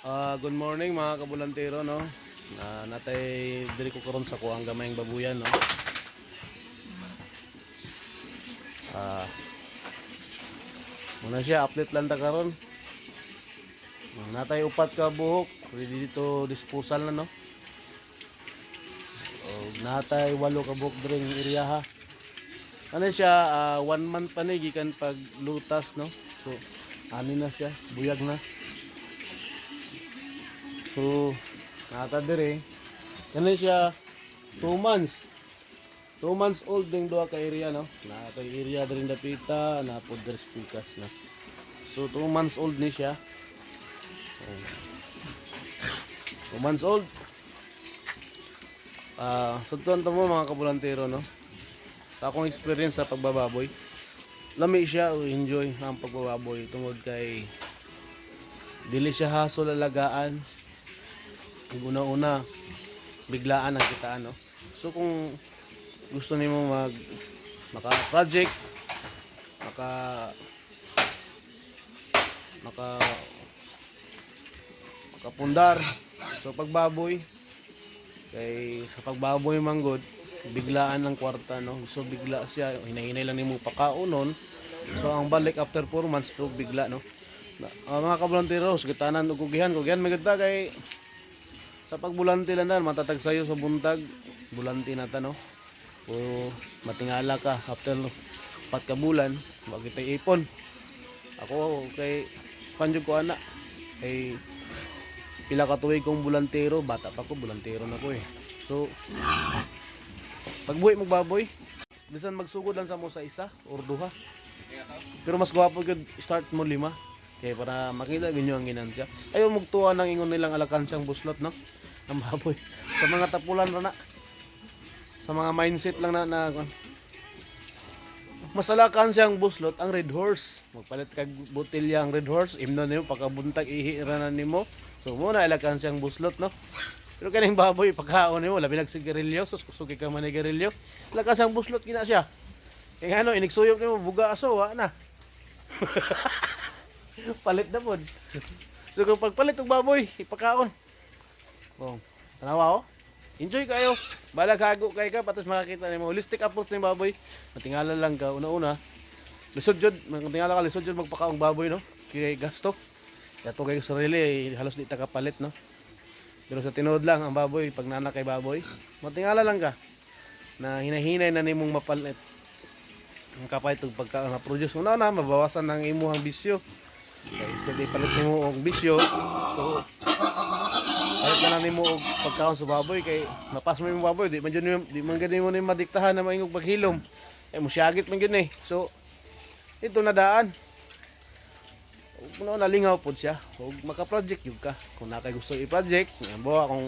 Good morning mga kabulantero, no. Natay diri ko karon sa kuang gamayng babuyan, no. Ah, muna siya update lang ta karon. Natay upat ka buhok, ready dito disposal na, no. O natay 8 ka buhok diri ng area ha. Ano siya, 1 month pa ni gikan pag lutas, no. So ani na siya, buyag na. So nata diri kani siya 2 months. 2 months old ding duha ka area, no. Natay area diri dapita na pod diri pikas na. So 2 months old ni siya. 2 months old. Sudton to mo mga kabulantero, no. Sa akong experience sa pagbababoy, lami siya o enjoy ang pagbababoy tungod kay dili siya hasol alagaan. Ang una-una biglaan ang kitaan, no. So kung gusto nimo maka-project, maka maka makapundar, so pagbaboy kay sa pagbaboy manggod biglaan ng kwarta, no. So bigla siya, hinahinay lang nimo pakaunon. So ang balik after 4 months to bigla, no. Mga kabulantero, gitanan og kugihan maganda kay sa pagbulante lang dan matatag sayo sa buntag, bulante na ta, no. O matingala ka after 4 ka bulan, wag kita ipon. Ako kay panjud ko ana kay pila ka tuig kong bulantero, bata pa ko bulantero na ko eh. So pagbuhi magbaboy, bisan magsugod lang sa mo sa isa or duha. Pero mas gwapo gyud start mo 5 kay para makita ginyo ang ginansya. Ayaw magtuwa ng ingon nilang alakansang buslot, no. Ang baboy sa mga tapulan ra na, sa mga mindset lang na masalakan siyang buslot ang red horse. Magpalit kag botelya ang red horse, imno nimo pagkabuntag ihira na nimo. So mo na alakan siyang buslot, no. Pero kaning baboy pagkaon nimo labi nag sigarilyo, susuki ka man ni sigarilyo, lakas ang buslot kina siya. Kaya ano, inigsuyop nimo buga aso wa na. Palit na pod. So kung pagpalit og baboy, ipakaon. Oh, tanawa oh. Enjoy kayo. Balag hago kay ka patos makakita nimo holistic approach ni baboy. Matingala lang ka una-una. Lisod jud, matingala ka lisod jud magpakaong baboy, no. Kay gasto. Kato kay sarili halos di ta kapalit, no. Pero sa tinuod lang ang baboy, pag nanak kay baboy, matingala lang ka na hinahinay na nimong mapalit. Ang kapay tug pagka na-produce una na mabawasan ng imuhang bisyo. Kaya instead ipalit nimo og bisyo, so palit na nimo og pagkaon sa baboy kay mapas mo yung baboy, di man gani mo ni madiktahan na maingog paghilom. Mo syagit man gyud eh. So ito na daan. Kuno nalingaw pod siya. Ug maka-project jud ka. Kung nakay gusto i-project, buwa kung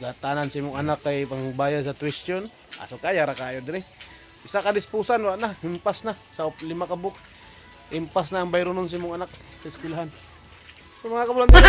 gatanan sa imong anak kay pangbayad sa tuition, aso kaya ra kayo dire. Isa ka dispusan wa na, impas na sa 5 ka book. Impas na ang bayro nun sa imong anak sa eskwelahan. So mga kabulantero,